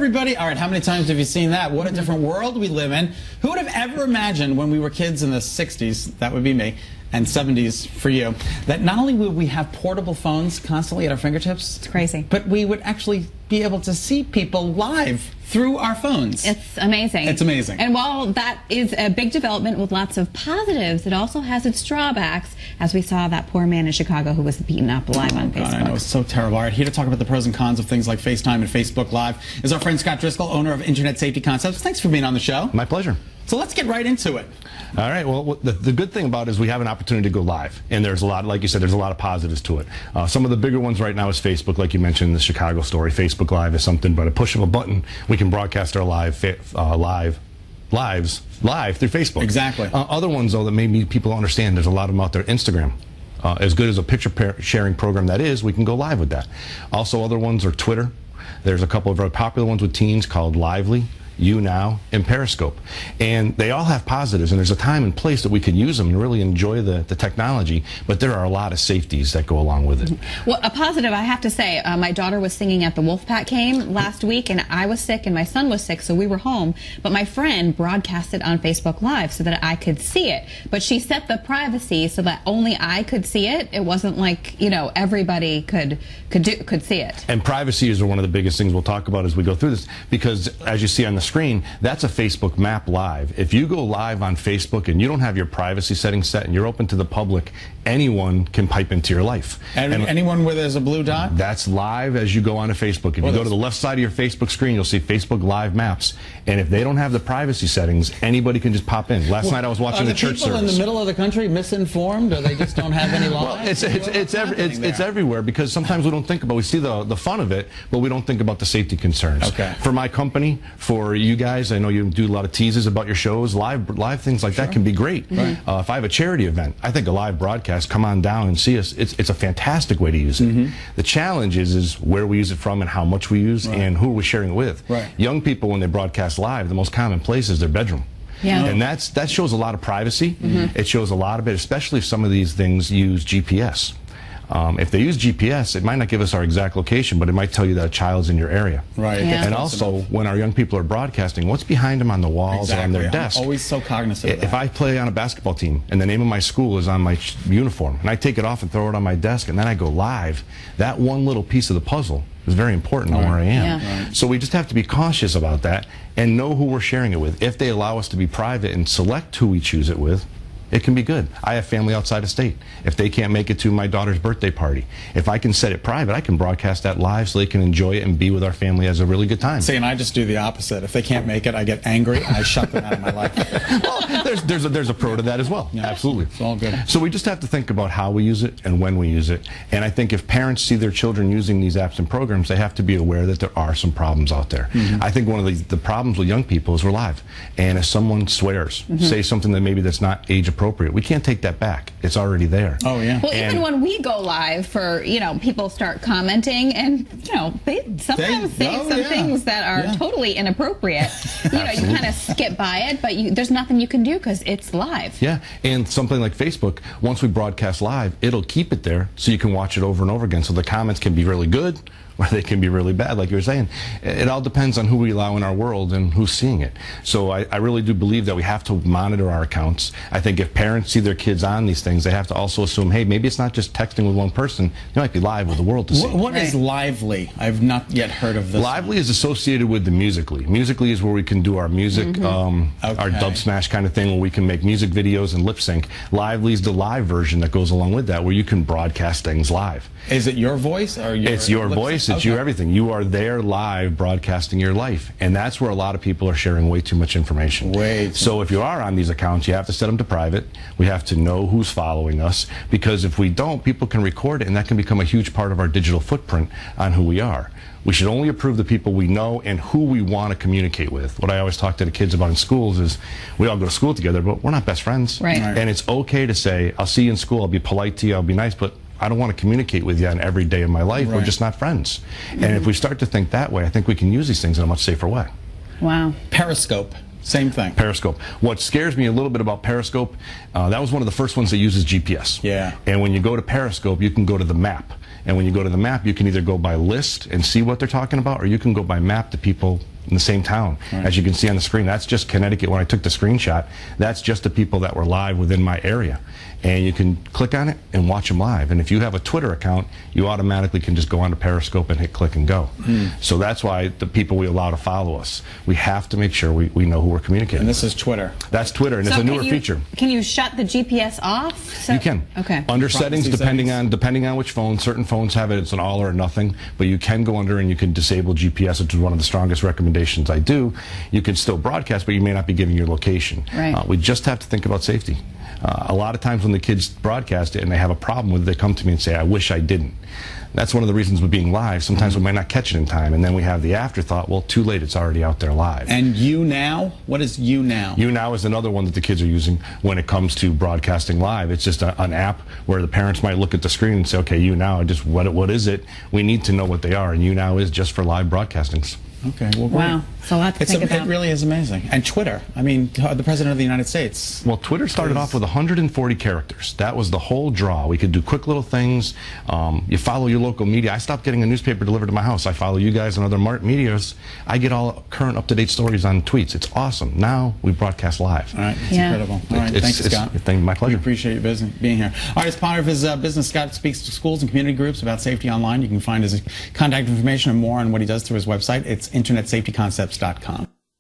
everybody. All right, how many times have you seen that? What a different world we live in. Who would have ever imagined when we were kids in the 60s, that would be me, and 70s for you, that not only would we have portable phones constantly at our fingertips, it's crazy, but we would actually be able to see people live through our phones. It's amazing. It's amazing. And while that is a big development with lots of positives, it also has its drawbacks, as we saw that poor man in Chicago who was beaten up live on Facebook. God, I know, it's so terrible. All right, here to talk about the pros and cons of things like FaceTime and Facebook Live is our friend Scott Driscoll, owner of Internet Safety Concepts. Thanks for being on the show. My pleasure. So let's get right into it. All right. Well, the good thing about it is we have an opportunity to go live, and there's a lot, like you said, there's a lot of positives to it. Some of the bigger ones right now is Facebook, like you mentioned in the Chicago story. Facebook Live is something, but a push of a button, we can broadcast our lives live through Facebook. Exactly. Other ones, though, that maybe people don't understand, there's a lot of them out there. Instagram. As good as a picture sharing program that is, we can go live with that. Also, other ones are Twitter. There's a couple of very popular ones with teens called Lively, YouNow, and Periscope. And they all have positives, and there's a time and place that we can use them and really enjoy the technology, but there are a lot of safeties that go along with it. Well, a positive, I have to say, my daughter was singing at the Wolfpack game last week, and I was sick and my son was sick, so we were home, but my friend broadcasted on Facebook Live so that I could see it. But she set the privacy so that only I could see it. It wasn't like, you know, everybody could see it. And privacy is one of the biggest things we'll talk about as we go through this, because as you see on the screen, that's a Facebook map live. If you go live on Facebook and you don't have your privacy settings set and you're open to the public, anyone can pipe into your life. And anyone where there's a blue dot? That's live as you go onto Facebook. If you go to the left side of your Facebook screen, you'll see Facebook Live Maps. And if they don't have the privacy settings, anybody can just pop in. Last night I was watching the church service. Are people in the middle of the country misinformed, or they just don't have any lives? Well, it's everywhere, because sometimes we don't think about, we see the fun of it, but we don't think about the safety concerns. Okay. For my company, for you guys, I know you do a lot of teases about your shows, live things like that can be great. Right. If I have a charity event, I think a live broadcast, come on down and see us, it's a fantastic way to use it. The challenge is where we use it from and how much we use and who we're sharing it with. Right. Young people, when they broadcast live, the most common place is their bedroom. Yeah. And that shows a lot of privacy. It shows a lot of it, especially if some of these things use GPS. If they use GPS, it might not give us our exact location, but it might tell you that a child's in your area. Right. Yeah. And also, when our young people are broadcasting, what's behind them on the walls or on their desk? I'm always so cognizant of that. If I play on a basketball team and the name of my school is on my uniform, and I take it off and throw it on my desk, and then I go live, that one little piece of the puzzle is very important on where I am. Yeah. So we just have to be cautious about that and know who we're sharing it with. If they allow us to be private and select who we choose it with, it can be good. I have family outside of state. If they can't make it to my daughter's birthday party, if I can set it private, I can broadcast that live so they can enjoy it and be with our family as a really good time. See, and I just do the opposite. If they can't make it, I get angry and I shut them out of my life. Well, there's a pro to that as well. Yeah. Absolutely. It's all good. So we just have to think about how we use it and when we use it. And I think if parents see their children using these apps and programs, they have to be aware that there are some problems out there. I think one of the problems with young people is we're live. And if someone swears, say something that maybe that's not age appropriate, we can't take that back. It's already there. Oh, yeah. Well, even when we go live, for, you know, people start commenting, and, you know, they sometimes say some things that are totally inappropriate. You know, you kind of skip by it, but there's nothing you can do because it's live. Yeah, and something like Facebook, once we broadcast live, it'll keep it there so you can watch it over and over again. So the comments can be really good, or they can be really bad, like you were saying. It all depends on who we allow in our world and who's seeing it. So I really do believe that we have to monitor our accounts. I think if parents see their kids on these things, they have to also assume, hey, maybe it's not just texting with one person. You might be live with the world to see. What is Lively? I've not yet heard of this. Lively is associated with the Musical.ly. Musical.ly is where we can do our music, our dub smash kind of thing, where we can make music videos and lip sync. Lively is the live version that goes along with that, where you can broadcast things live. Is it your voice? Or it's your voice. It's your everything. You are there live broadcasting your life. And that's where a lot of people are sharing way too much information. So if you are on these accounts, you have to set them to private. We have to know who's following us, because if we don't, people can record it, and that can become a huge part of our digital footprint on who we are. We should only approve the people we know and who we want to communicate with. What I always talk to the kids about in schools is we all go to school together, but we're not best friends. Right. And it's okay to say, I'll see you in school, I'll be polite to you, I'll be nice, but I don't want to communicate with you on every day of my life. We're just not friends. And if we start to think that way, I think we can use these things in a much safer way. Wow. Periscope. Same thing. Periscope. What scares me a little bit about Periscope, that was one of the first ones that uses GPS. Yeah. And when you go to Periscope, you can go to the map. And when you go to the map, you can either go by list and see what they're talking about, or you can go by map to people in the same town. Right. As you can see on the screen, that's just Connecticut. When I took the screenshot, that's just the people that were live within my area. And you can click on it and watch them live. And if you have a Twitter account, you automatically can just go onto Periscope and hit click and go. So that's why the people we allow to follow us, we have to make sure we know who we're communicating And this with. is Twitter. That's Twitter, and it's a newer feature. Can you shut the GPS off? You can. Okay. Under settings, depending on which phone. Certain phones have it. It's an all or nothing. But you can go under and you can disable GPS, which is one of the strongest recommendations I do. You can still broadcast, but you may not be giving your location. Right. We just have to think about safety. A lot of times when the kids broadcast it and they have a problem with it, they come to me and say, I wish I didn't. That's one of the reasons with being live. Sometimes we might not catch it in time, and then we have the afterthought, well, too late, it's already out there live. And YouNow? What is YouNow? YouNow is another one that the kids are using when it comes to broadcasting live. It's just an app where the parents might look at the screen and say, okay, YouNow, just what is it? We need to know what they are, and YouNow is just for live broadcastings. Okay, well, great. Wow, so a lot to think about. It really is amazing. And Twitter, I mean, the President of the United States. Well, Twitter started off with 140 characters. That was the whole draw. We could do quick little things. You follow your local media. I stopped getting a newspaper delivered to my house. I follow you guys and other medias. I get all current, up-to-date stories on tweets. It's awesome. Now we broadcast live. All right, it's incredible. All right, thanks, Scott. My pleasure. We appreciate you being here. All right, as part of his business, Scott speaks to schools and community groups about safety online. You can find his contact information and more on what he does through his website. It's internetsafetyconcepts.com.